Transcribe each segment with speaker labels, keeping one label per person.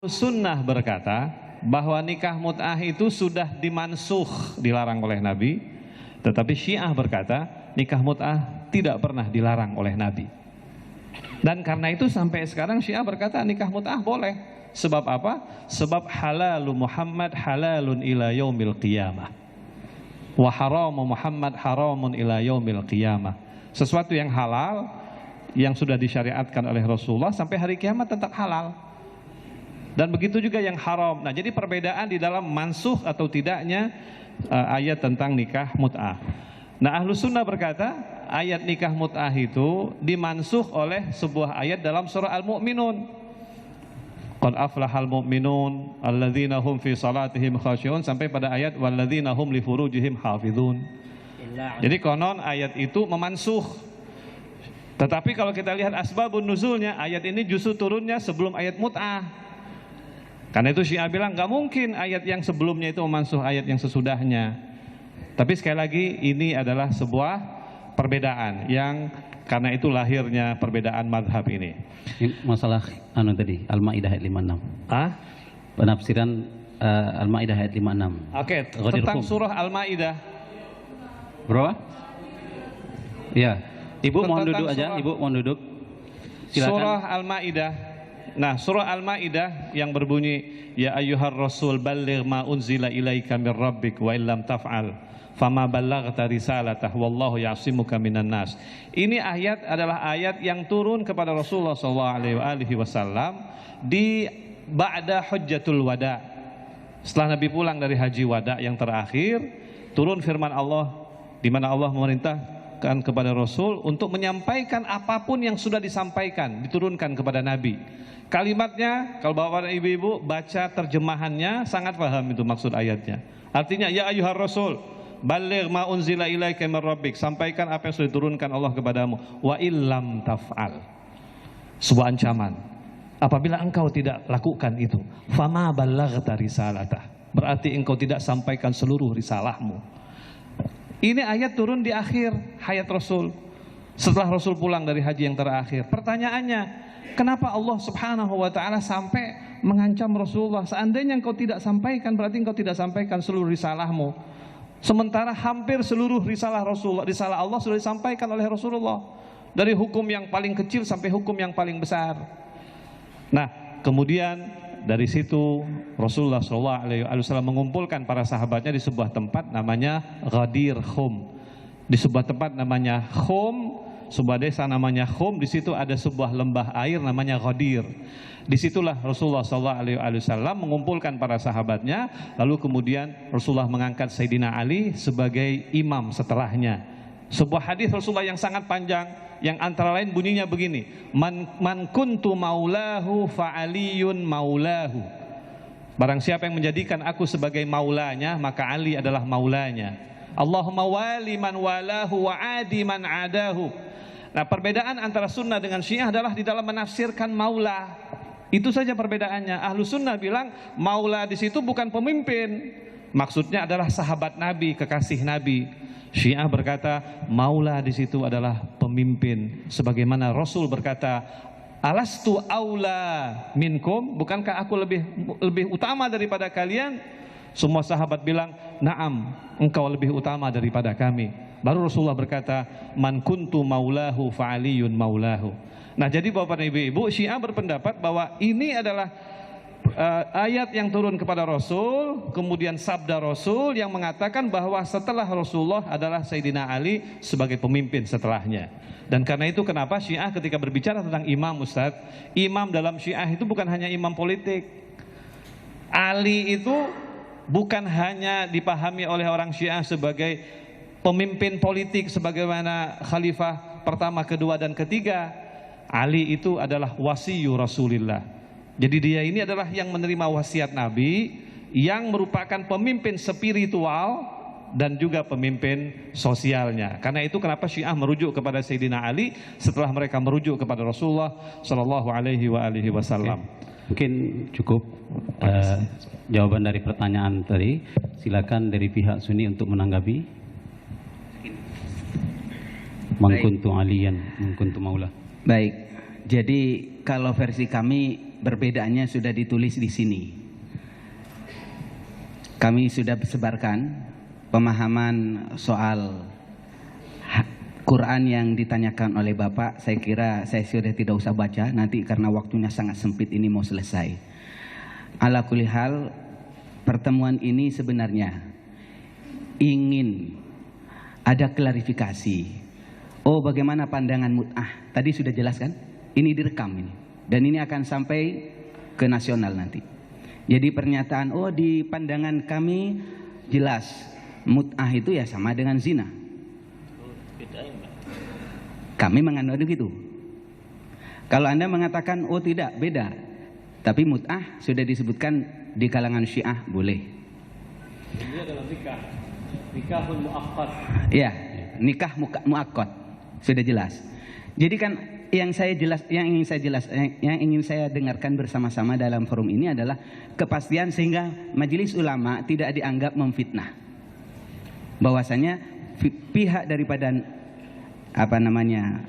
Speaker 1: Sunnah berkata bahwa nikah mut'ah itu sudah dimansukh, dilarang oleh Nabi. Tetapi Syiah berkata nikah mut'ah tidak pernah dilarang oleh Nabi. Dan karena itu sampai sekarang Syiah berkata nikah mut'ah boleh. Sebab apa? Sebab halalu Muhammad halalun ila yaumil qiyamah, wa haramu Muhammad haramun ila yaumil qiyamah. Sesuatu yang halal yang sudah disyariatkan oleh Rasulullah sampai hari kiamat tetap halal. Dan begitu juga yang haram. Nah, jadi perbedaan di dalam mansukh atau tidaknya ayat tentang nikah mut'ah. Nah, Ahlus Sunnah berkata ayat nikah mut'ah itu dimansukh oleh sebuah ayat dalam surah Al-Mu'minun. Qad aflahal mu'minun alladzina hum fi salatihim khashi'un, sampai pada ayat walladzina hum li furujihim hafizun. Jadi konon ayat itu memansukh. Tetapi kalau kita lihat asbabun nuzulnya, ayat ini justru turunnya sebelum ayat mut'ah. Karena itu Syiah bilang nggak mungkin ayat yang sebelumnya itu memansuh ayat yang sesudahnya. Tapi sekali lagi ini adalah sebuah perbedaan yang karena itu lahirnya perbedaan madhab ini.
Speaker 2: Masalah tadi Al-Maidah ayat 56. Penafsiran Al-Maidah ayat 56.
Speaker 1: Oke, tentang surah Al-Maidah.
Speaker 2: Berapa? Ya, Ibu mohon duduk aja, Ibu mohon duduk. Silakan. Surah
Speaker 1: Al-Maidah. Nah, surah Al-Maidah yang berbunyi ya ayyuhar rasul balligh ma unzila ilaika mir rabbik wa illam taf'al fama ballaghta risalatah wallahu ya'simuka minan nas. Ini ayat adalah ayat yang turun kepada Rasulullah SAW di ba'da hujjatul wada. Setelah Nabi pulang dari haji wada yang terakhir, turun firman Allah di mana Allah memerintahkan kepada Rasul untuk menyampaikan apapun yang sudah disampaikan, diturunkan kepada Nabi. Kalimatnya, kalau bapak dan ibu-ibu baca terjemahannya sangat paham itu maksud ayatnya. Artinya ya ayyuhar rasul balligh ma unzila ilaika mir rabbik, sampaikan apa yang sudah diturunkan Allah kepadamu. Wa illam taf'al, sebuah ancaman. Apabila engkau tidak lakukan itu, fama ballaghta risalatah, berarti engkau tidak sampaikan seluruh risalahmu. Ini ayat turun di akhir hayat Rasul, setelah Rasul pulang dari haji yang terakhir. Pertanyaannya, kenapa Allah Subhanahu wa ta'ala sampai mengancam Rasulullah? Seandainya engkau tidak sampaikan, berarti engkau tidak sampaikan seluruh risalahmu. Sementara hampir seluruh risalah Rasulullah, risalah Allah sudah disampaikan oleh Rasulullah, dari hukum yang paling kecil sampai hukum yang paling besar. Nah, kemudian dari situ Rasulullah SAW mengumpulkan para sahabatnya di sebuah tempat namanya Ghadir Khum. Di sebuah tempat namanya Khum, sebuah desa namanya Khum. Di situ ada sebuah lembah air namanya Ghadir. Disitulah Rasulullah SAW mengumpulkan para sahabatnya. Lalu kemudian Rasulullah mengangkat Sayyidina Ali sebagai imam setelahnya. Sebuah hadis Rasulullah yang sangat panjang, yang antara lain bunyinya begini: man kuntu maulahu fa'aliyun maulahu. Barang siapa yang menjadikan aku sebagai maulanya, maka Ali adalah maulanya. Allahumma wali man walahu wa adi man adahu. Nah, perbedaan antara sunnah dengan Syiah adalah di dalam menafsirkan maula. Itu saja perbedaannya. Ahlu sunnah bilang maula di situ bukan pemimpin, maksudnya adalah sahabat Nabi, kekasih Nabi. Syiah berkata maula di situ adalah pemimpin, sebagaimana Rasul berkata alastu aula minkum, bukankah aku lebih utama daripada kalian? Semua sahabat bilang na'am, engkau lebih utama daripada kami. Baru Rasulullah berkata man kuntu maulahu fa'aliyun maulahu. Nah, jadi bapak dan ibu-ibu, Syiah berpendapat bahwa ini adalah ayat yang turun kepada Rasul, kemudian sabda Rasul yang mengatakan bahwa setelah Rasulullah adalah Sayyidina Ali sebagai pemimpin setelahnya. Dan karena itu kenapa Syiah ketika berbicara tentang imam, Ustadz, imam dalam Syiah itu bukan hanya imam politik. Ali itu bukan hanya dipahami oleh orang Syiah sebagai pemimpin politik sebagaimana khalifah pertama, kedua, dan ketiga. Ali itu adalah wasiyu Rasulillah. Jadi dia ini adalah yang menerima wasiat Nabi, yang merupakan pemimpin spiritual dan juga pemimpin sosialnya. Karena itu kenapa Syiah merujuk kepada Sayyidina Ali setelah mereka merujuk kepada Rasulullah Shallallahu Alaihi Wasallam.
Speaker 2: Mungkin cukup jawaban dari pertanyaan tadi. Silakan dari pihak Sunni untuk menanggapi. Mangkuntu aliyan, mangkuntu maula.
Speaker 3: Baik, jadi kalau versi kami Perbedaannya sudah ditulis di sini. Kami sudah sebarkan pemahaman soal Quran yang ditanyakan oleh Bapak. Saya kira saya sudah tidak usah baca nanti karena waktunya sangat sempit, ini mau selesai. Ala kulli hal, pertemuan ini sebenarnya ingin ada klarifikasi. Oh, bagaimana pandangan mut'ah? Tadi sudah jelas kan? Ini direkam ini. Dan ini akan sampai ke nasional nanti. Jadi pernyataan, oh di pandangan kami jelas mut'ah itu ya sama dengan zina. Kami mengandung begitu. Kalau Anda mengatakan, oh tidak, beda. Tapi mut'ah sudah disebutkan di kalangan Syiah boleh.
Speaker 1: Ini adalah nikah. Nikahul muaqqad.
Speaker 3: Ya, nikah muaqqad. Sudah jelas. Jadi kan yang ingin saya dengarkan bersama-sama dalam forum ini adalah kepastian sehingga majelis ulama tidak dianggap memfitnah. Bahwasanya pihak daripada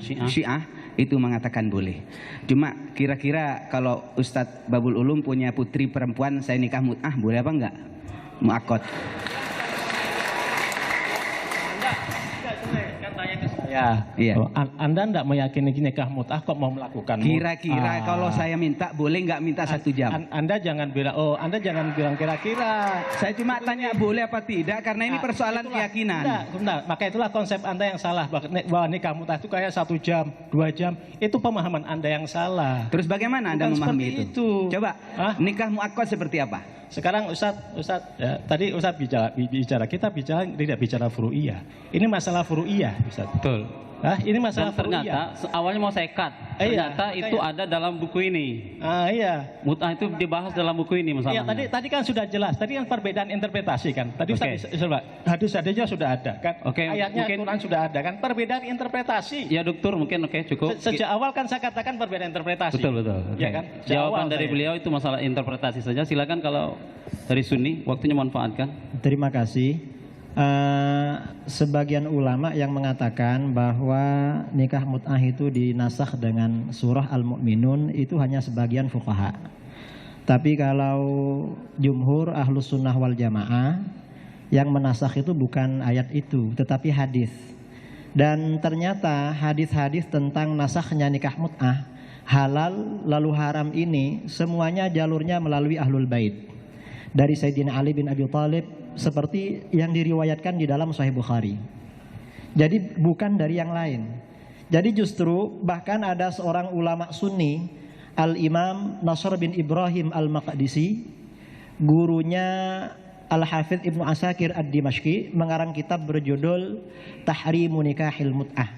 Speaker 3: Syiah itu mengatakan boleh. Cuma kira-kira kalau Ustadz Babul Ulum punya putri perempuan, saya nikah mut'ah, boleh apa enggak? Muakkad.
Speaker 4: Ya,
Speaker 3: iya.
Speaker 4: Anda tidak meyakini nikah mut'ah kok mau melakukan?
Speaker 3: Kira-kira kalau saya minta boleh nggak minta 1 jam?
Speaker 4: Anda jangan bilang, Anda jangan bilang kira-kira.
Speaker 3: Saya cuma tanya boleh apa tidak karena ini persoalan keyakinan.
Speaker 4: Benar, maka itulah konsep Anda yang salah bahwa nikah mut'ah itu kayak 1 jam, 2 jam. Itu pemahaman Anda yang salah.
Speaker 3: Terus bagaimana Anda memahami itu? Coba, nikah muakkad seperti apa?
Speaker 4: Sekarang Ustadz ya, tadi Ustadz bicara, kita tidak bicara furu'iyah. Ini masalah furu'iyah, Ustadz.
Speaker 2: Betul.
Speaker 4: Ini masalah
Speaker 2: Dan ternyata awalnya mau saya cut. Ternyata itu ada dalam buku ini.
Speaker 4: Iya.
Speaker 2: Mut'ah itu dibahas dalam buku ini masalahnya.
Speaker 4: Iya, tadi kan sudah jelas. Tadi kan perbedaan interpretasi kan. Tadi hadis-hadisnya sudah ada kan. Ayatnya mungkin, Quran sudah ada kan. Perbedaan interpretasi.
Speaker 2: Ya dokter mungkin cukup.
Speaker 4: Sejak awal kan saya katakan perbedaan interpretasi.
Speaker 2: Betul.
Speaker 4: Ya kan?
Speaker 2: Jawaban dari beliau itu masalah interpretasi saja. Silakan kalau dari Sunni, waktunya manfaatkan.
Speaker 5: Terima kasih. Sebagian ulama yang mengatakan bahwa nikah mut'ah itu dinasakh dengan surah Al-Mu'minun itu hanya sebagian fuqaha. Tapi kalau jumhur ahlus sunnah wal jamaah yang menasakh itu bukan ayat itu tetapi hadis. Dan ternyata hadis-hadis tentang nasakhnya nikah mut'ah, halal lalu haram ini semuanya jalurnya melalui ahlul bait. Dari Sayyidina Ali bin Abi Thalib seperti yang diriwayatkan di dalam Sahih Bukhari. Jadi bukan dari yang lain. Jadi justru bahkan ada seorang ulama Sunni, Al-Imam Nasr bin Ibrahim Al-Maqdisi, gurunya Al-Hafidh Ibnu Asakir Ad-Dimashqi, mengarang kitab berjudul Tahrimu Nikahil Mut'ah.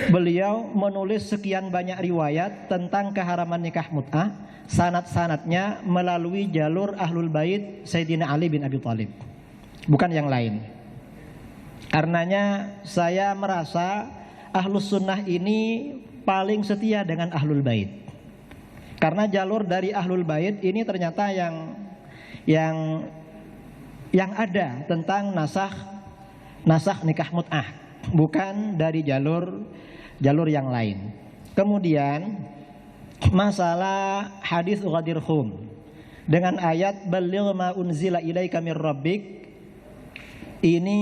Speaker 5: Beliau menulis sekian banyak riwayat tentang keharaman nikah mut'ah, sanad-sanadnya melalui jalur ahlul bait Sayyidina Ali bin Abi Thalib, bukan yang lain. Karenanya saya merasa ahlus sunnah ini paling setia dengan ahlul bait, karena jalur dari ahlul bait ini ternyata yang ada tentang nasakh nikah mut'ah, bukan dari jalur yang lain. Kemudian masalah hadis Ghadir Khum dengan ayat balligh ma unzila ilaika mir rabbik, ini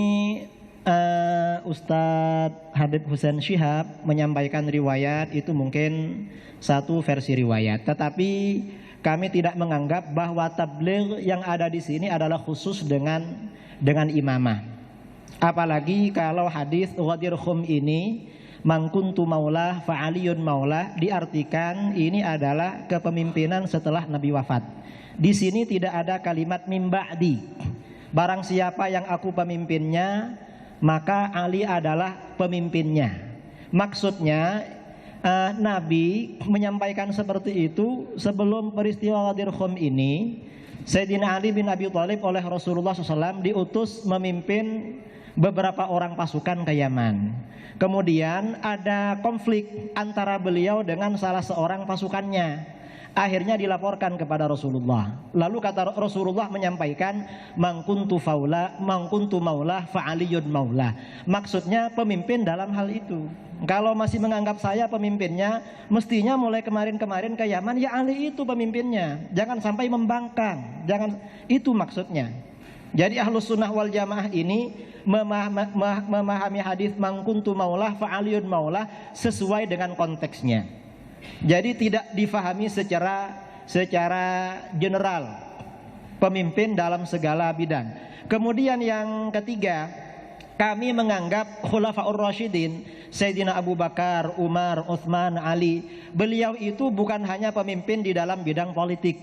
Speaker 5: Ustadz Habib Husain Syihab menyampaikan riwayat itu mungkin satu versi riwayat, tetapi kami tidak menganggap bahwa tabligh yang ada di sini adalah khusus dengan imamah. Apalagi kalau hadis Ghadir Khum ini man kuntu maulah fa aliyun maulah, diartikan ini adalah kepemimpinan setelah Nabi wafat. Di sini tidak ada kalimat mim ba'di. Barang siapa yang aku pemimpinnya, maka Ali adalah pemimpinnya. Maksudnya Nabi menyampaikan seperti itu sebelum peristiwa Ghadir Khum ini. Sayyidina Ali bin Abi Thalib oleh Rasulullah SAW diutus memimpin beberapa orang pasukan ke Yaman. Kemudian ada konflik antara beliau dengan salah seorang pasukannya. Akhirnya dilaporkan kepada Rasulullah. Lalu kata Rasulullah menyampaikan, mangkuntu maula fa'aliyun maula. Maksudnya pemimpin dalam hal itu. Kalau masih menganggap saya pemimpinnya, mestinya mulai kemarin-kemarin ke Yaman, ya Ali itu pemimpinnya. Jangan sampai membangkang. Jangan, itu maksudnya. Jadi Ahlus Sunnah wal Jamaah ini memahami hadis mangkuntu maula fa'aliyun maula sesuai dengan konteksnya. Jadi tidak difahami secara general, pemimpin dalam segala bidang. Kemudian yang ketiga, kami menganggap Khulafaur Rasyidin, Sayyidina Abu Bakar, Umar, Utsman, Ali, beliau itu bukan hanya pemimpin di dalam bidang politik,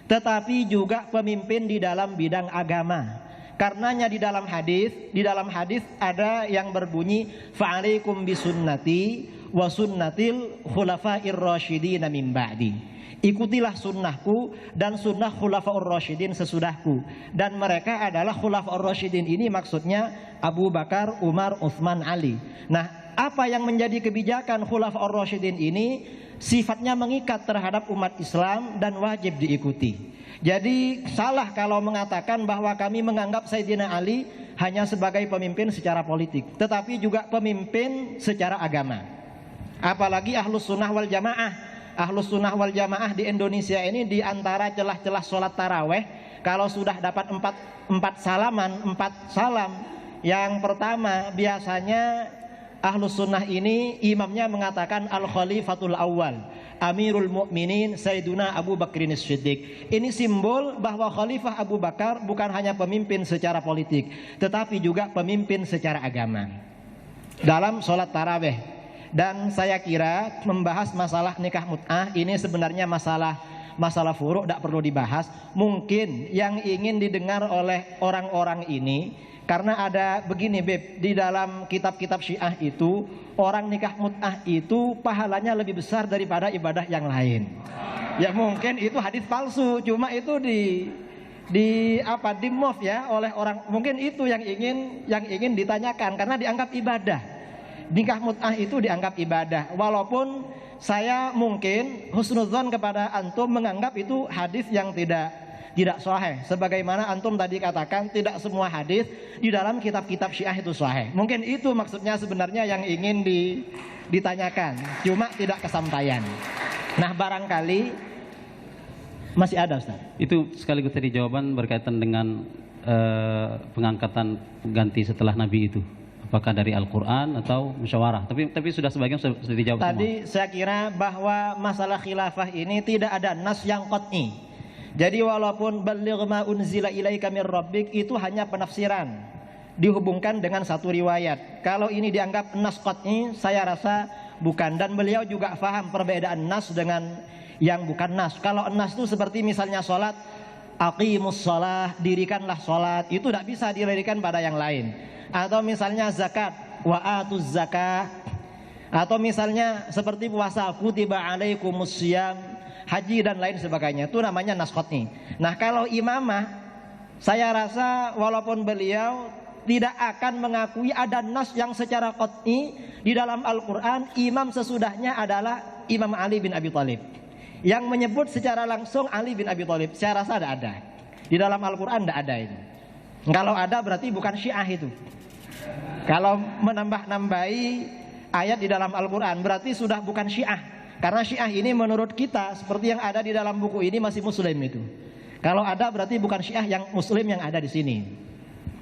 Speaker 5: tetapi juga pemimpin di dalam bidang agama. Karenanya di dalam hadis ada yang berbunyi fa'alaikum bisunnati wa sunnatil khulafair rasyidin min ba'di. Ikutilah sunnahku dan sunnah khulafaur rasyidin sesudahku. Dan mereka adalah khulafaur rasyidin ini maksudnya Abu Bakar, Umar, Utsman, Ali. Nah, apa yang menjadi kebijakan khulafaur rasyidin ini sifatnya mengikat terhadap umat Islam dan wajib diikuti. Jadi salah kalau mengatakan bahwa kami menganggap Sayyidina Ali hanya sebagai pemimpin secara politik, tetapi juga pemimpin secara agama. Apalagi Ahlus Sunnah wal Jamaah. Ahlus Sunnah wal Jamaah di Indonesia ini di antara celah-celah sholat taraweh, kalau sudah dapat empat salam, yang pertama biasanya Ahlus Sunnah ini imamnya mengatakan Al-Khalifatul Awwal, Amirul Mukminin Sayyiduna Abu Bakrin As-Siddiq. Ini simbol bahwa Khalifah Abu Bakar bukan hanya pemimpin secara politik, tetapi juga pemimpin secara agama dalam sholat taraweh. Dan saya kira membahas masalah nikah mut'ah ini sebenarnya masalah furu', tidak perlu dibahas. Mungkin yang ingin didengar oleh orang-orang ini, karena ada begini Beb, di dalam kitab-kitab Syiah itu orang nikah mut'ah itu pahalanya lebih besar daripada ibadah yang lain. Ya mungkin itu hadis palsu, cuma itu di move ya oleh orang. Mungkin itu yang ingin ditanyakan karena dianggap ibadah. Nikah mut'ah itu dianggap ibadah, walaupun saya mungkin husnudzon kepada antum menganggap itu hadis yang tidak sahih. Sebagaimana antum tadi katakan tidak semua hadis di dalam kitab-kitab Syiah itu sahih. Mungkin itu maksudnya sebenarnya yang ingin ditanyakan, cuma tidak kesampaian. Nah barangkali masih ada Ustaz. Itu sekaligus tadi jawaban berkaitan dengan pengangkatan ganti setelah Nabi itu. Apakah dari Al-Quran atau musyawarah? Tapi sudah sebagian sudah dijawab tadi semua. Saya kira bahwa masalah khilafah ini tidak ada nas yang qat'i. Jadi walaupun baligh ma unzila ilaika mir rabbik itu hanya penafsiran dihubungkan dengan satu riwayat. Kalau ini dianggap nas qat'i, saya rasa bukan. Dan beliau juga faham perbedaan nas dengan yang bukan nas. Kalau nas itu seperti misalnya sholat, aqimus shalah, dirikanlah sholat, itu tidak bisa didirikan pada yang lain. Atau misalnya zakat, wa atuz zakah. Atau misalnya seperti puasa, kutiba alaikumus syiyam, haji dan lain sebagainya. Itu namanya nas qat'i. Nah kalau imamah, saya rasa walaupun beliau tidak akan mengakui ada nas yang secara qat'i di dalam Al-Quran, imam sesudahnya adalah Imam Ali bin Abi Thalib. Yang menyebut secara langsung Ali bin Abi Thalib, saya rasa tidak ada. Di dalam Al-Quran tidak ada itu. Kalau ada berarti bukan Syiah itu. Kalau menambah-nambahi ayat di dalam Al-Quran berarti sudah bukan Syiah. Karena Syiah ini menurut kita seperti yang ada di dalam buku ini masih Muslim itu. Kalau ada berarti bukan Syiah yang Muslim yang ada di sini.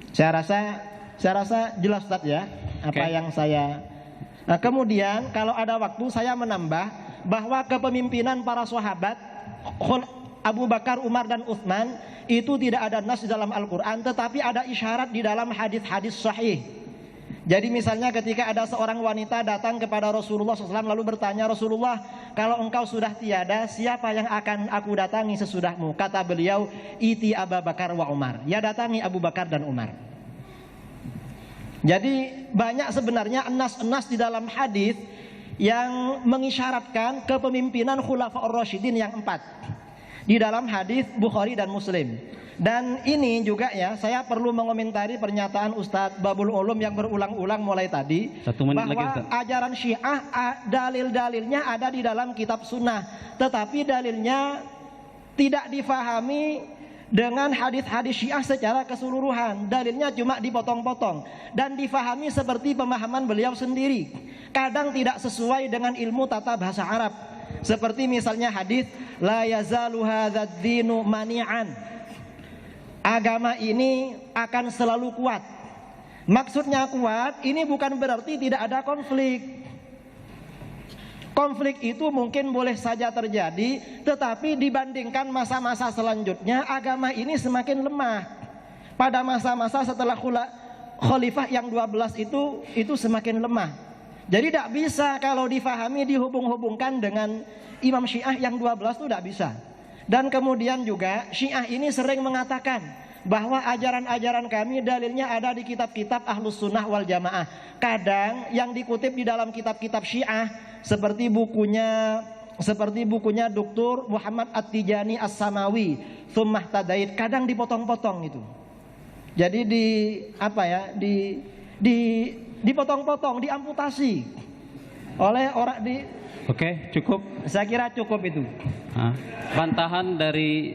Speaker 5: Saya rasa jelas Ustaz ya apa yang saya. Nah, kemudian kalau ada waktu saya menambah bahwa kepemimpinan para sahabat Abu Bakar, Umar dan Utsman itu tidak ada nas di dalam Al-Quran, tetapi ada isyarat di dalam hadis-hadis sahih. Jadi misalnya ketika ada seorang wanita datang kepada Rasulullah SAW lalu bertanya, Rasulullah, kalau engkau sudah tiada, siapa yang akan aku datangi sesudahmu? Kata beliau, iti Abu Bakar wa Umar. Ya datangi Abu Bakar dan Umar. Jadi banyak sebenarnya enas-enas di dalam hadis yang mengisyaratkan kepemimpinan Khulafaur Rasyidin yang 4. di dalam hadis Bukhari dan Muslim. Dan ini juga ya, saya perlu mengomentari pernyataan Ustadz Babul Ulum yang berulang-ulang mulai tadi, bahwa ajaran Syiah dalil-dalilnya ada di dalam kitab sunnah, tetapi dalilnya tidak difahami dengan hadis-hadis Syiah secara keseluruhan. Dalilnya cuma dipotong-potong dan difahami seperti pemahaman beliau sendiri. Kadang tidak sesuai dengan ilmu tata bahasa Arab. Seperti misalnya hadis la yazalu hadzal dinu mani'an. Agama ini akan selalu kuat. Maksudnya kuat, ini bukan berarti tidak ada konflik. Konflik itu mungkin boleh saja terjadi, tetapi dibandingkan masa-masa selanjutnya, agama ini semakin lemah. Pada masa-masa setelah khalifah yang 12 itu semakin lemah. Jadi tidak bisa kalau difahami dihubung-hubungkan dengan Imam Syiah yang 12 itu tidak bisa. Dan kemudian juga Syiah ini sering mengatakan bahwa ajaran-ajaran kami dalilnya ada di kitab-kitab Ahlus Sunnah wal Jamaah. Kadang yang dikutip di dalam kitab-kitab Syiah seperti bukunya Dr. Muhammad At-Tijani As-Samawi Thummah Tadait, kadang dipotong-potong itu. Jadi dipotong-potong, diamputasi oleh orang di.
Speaker 2: Oke, cukup.
Speaker 5: Saya kira cukup itu.
Speaker 2: Bantahan dari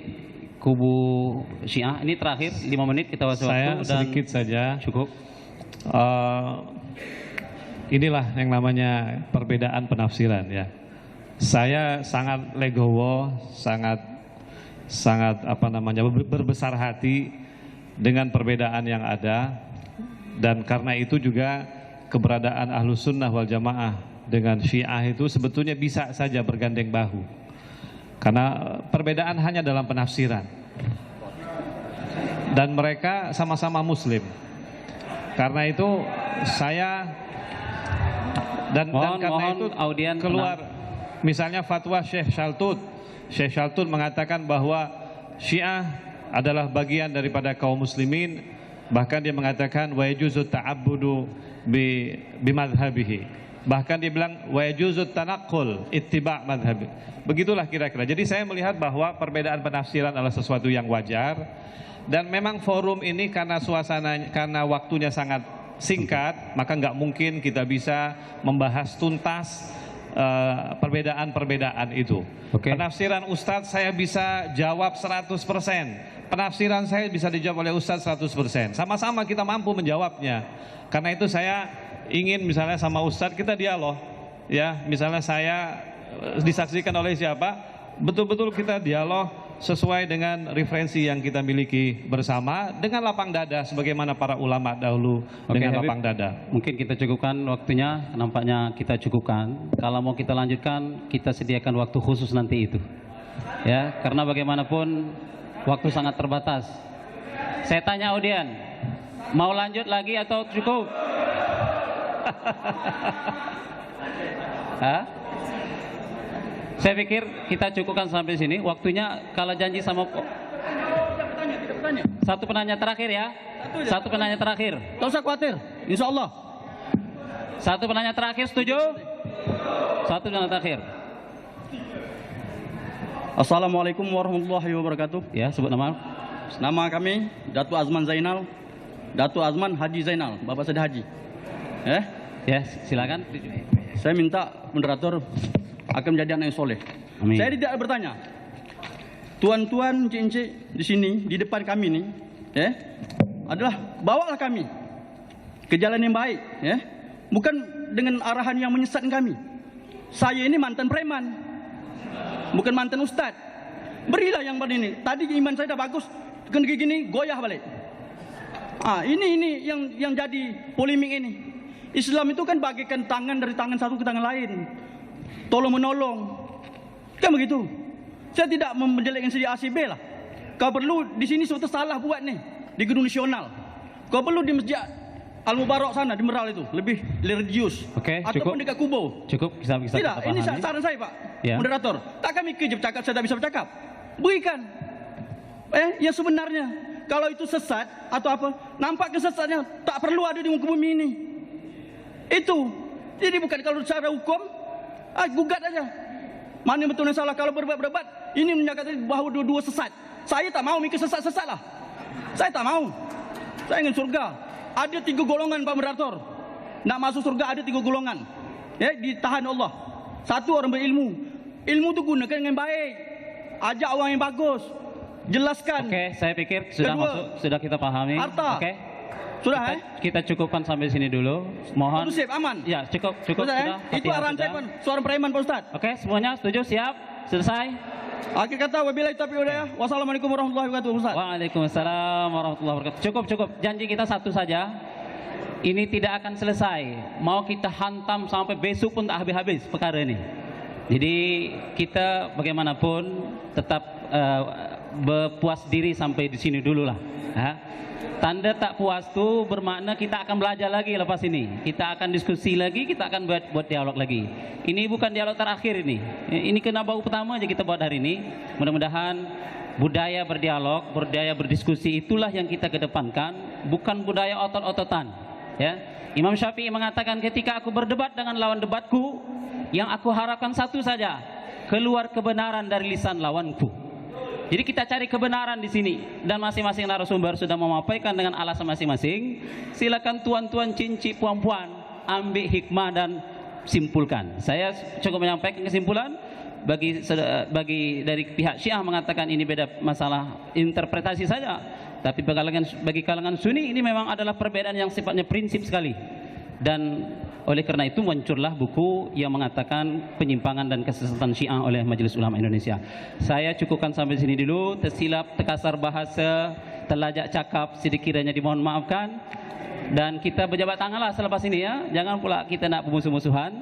Speaker 2: kubu Syiah ini terakhir 5 menit kita waktu.
Speaker 1: Saya sedikit saja.
Speaker 2: Cukup.
Speaker 1: Inilah yang namanya perbedaan penafsiran ya. Saya sangat legowo, sangat berbesar hati dengan perbedaan yang ada, dan karena itu juga keberadaan Ahlus Sunnah wal Jamaah dengan Syiah itu sebetulnya bisa saja bergandeng bahu. Karena perbedaan hanya dalam penafsiran. Dan mereka sama-sama Muslim. Karena itu saya dan karena itu keluar misalnya fatwa Syekh Shaltut. Syekh Shaltut mengatakan bahwa Syiah adalah bagian daripada kaum muslimin. Bahkan dia mengatakan wa yajuzu ta'abbudu bi madhhabihi. Bahkan dia bilang wa yajuzu tanaqqul ittiba' madhhabi. Begitulah kira-kira. Jadi saya melihat bahwa perbedaan penafsiran adalah sesuatu yang wajar, dan memang forum ini karena suasananya, karena waktunya sangat singkat, maka nggak mungkin kita bisa membahas tuntas perbedaan-perbedaan itu. Penafsiran Ustadz saya bisa jawab 100%. Penafsiran saya bisa dijawab oleh Ustadz 100%. Sama-sama kita mampu menjawabnya. Karena itu saya ingin misalnya sama Ustadz kita dialog, ya. Misalnya saya disaksikan oleh siapa, betul-betul kita dialog sesuai dengan referensi yang kita miliki bersama dengan lapang dada sebagaimana para ulama dahulu dengan lapang dada.
Speaker 2: Mungkin kita cukupkan waktunya, nampaknya kita cukupkan. Kalau mau kita lanjutkan, kita sediakan waktu khusus nanti itu. Ya, karena bagaimanapun waktu sangat terbatas. Saya tanya audien, mau lanjut lagi atau cukup? Saya pikir kita cukupkan sampai sini. Waktunya kalau janji sama satu penanya terakhir ya. Satu penanya terakhir.
Speaker 4: Tak usah khawatir, insya Allah.
Speaker 2: Satu penanya terakhir, setuju? Satu penanya terakhir.
Speaker 6: Assalamualaikum warahmatullahi wabarakatuh.
Speaker 2: Ya, sebut nama.
Speaker 6: Nama kami Datu Azman Zainal. Datu Azman Haji Zainal, Bapak saya Haji.
Speaker 2: Ya, silakan.
Speaker 6: Saya minta moderator akan menjadi anak yang soleh.
Speaker 2: Amin.
Speaker 6: Saya tidak bertanya. Tuan-tuan, encik-encik di sini, di depan kami ini, adalah bawalah kami ke jalan yang baik, bukan dengan arahan yang menyesatkan kami. Saya ini mantan preman, bukan mantan ustad. Berilah yang ini. Tadi iman saya dah bagus, gini goyah balik. Ini yang jadi polemik ini. Islam itu kan bagikan tangan dari tangan satu ke tangan lain, tolong menolong, kan begitu. Saya tidak menjelekkan segi A, C, B lah. Kau perlu di sini suatu salah buat nih di Gedung Nasional. Kau perlu di Masjid Al-Mubarak sana di Meral itu lebih religius. Ataupun dekat Kubo.
Speaker 2: Cukup, bisa
Speaker 6: tidak, ini saran saya Pak, moderator. Tak kami kejep cakap, saya tak bisa bercakap. Berikan yang sebenarnya. Kalau itu sesat atau apa, nampak kesesatnya tak perlu ada di muka bumi ini. Itu. Jadi bukan kalau secara hukum, gugat aja. Mana yang betul dan salah? Kalau berdebat, ini menyatakan bahawa dua-dua sesat. Saya tak mau mikir sesat-sesat lah. Saya tak mau. Saya ingin surga. Ada 3 golongan Pak Moderator. Nak masuk surga ada 3 golongan. Ya, ditahan Allah. 1, orang berilmu. Ilmu tu gunakan dengan baik. Ajak orang yang bagus. Jelaskan.
Speaker 2: Oke, saya pikir sudah
Speaker 6: Kedua,
Speaker 2: masuk, sudah kita pahami.
Speaker 6: harta.
Speaker 2: Oke.
Speaker 6: Sudah
Speaker 2: Kita cukupkan sampai sini dulu. Mohon.
Speaker 6: Kondusif, aman.
Speaker 2: Ya, cukup
Speaker 6: Sudah,
Speaker 2: sudah.
Speaker 6: Itu arahan saya, suara preman Pak Ustaz.
Speaker 2: Oke, semuanya setuju? Siap? Selesai?
Speaker 6: Akhir kata, wabillahi taufiq wal hidayah. Wassalamualaikum warahmatullahi wabarakatuh, Ustaz.
Speaker 2: Waalaikumsalam warahmatullahi wabarakatuh. Cukup. Janji kita satu saja. Ini tidak akan selesai. Mau kita hantam sampai besok pun tak habis-habis perkara ini. Jadi kita bagaimanapun tetap berpuas diri sampai di sini dulu lah. Tanda tak puas tu bermakna kita akan belajar lagi lepas ini. Kita akan diskusi lagi, kita akan buat dialog lagi. Ini bukan dialog terakhir ini. Ini kena bau pertama aja kita buat hari ini. Mudah-mudahan budaya berdialog, budaya berdiskusi itulah yang kita kedepankan, bukan budaya otot-ototan. Ya. Imam Syafi'i mengatakan ketika aku berdebat dengan lawan debatku, yang aku harapkan satu saja, keluar kebenaran dari lisan lawanku. Jadi kita cari kebenaran di sini dan masing-masing narasumber sudah memaparkan dengan alasan masing-masing. Silakan tuan-tuan, cincin, puan-puan ambil hikmah dan simpulkan. Saya cukup menyampaikan kesimpulan. Bagi dari pihak Syiah mengatakan ini beda masalah interpretasi saja. Tapi bagi kalangan Sunni ini memang adalah perbedaan yang sifatnya prinsip sekali. Dan oleh karena itu muncullah buku yang mengatakan penyimpangan dan kesesatan Syiah oleh Majelis Ulama Indonesia. Saya cukupkan sampai sini dulu. Tersilap, terkasar bahasa, terlajak cakap, sedikiranya dimohon maafkan. Dan kita berjabat tanganlah selepas ini ya. Jangan pula kita nak bermusuh-musuhan.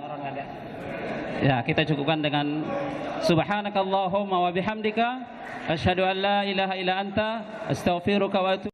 Speaker 2: Ya, kita cukupkan dengan subhanakallahumma wa bihamdika asyhadu an la ilaha illa anta astaghfiruka wa atubu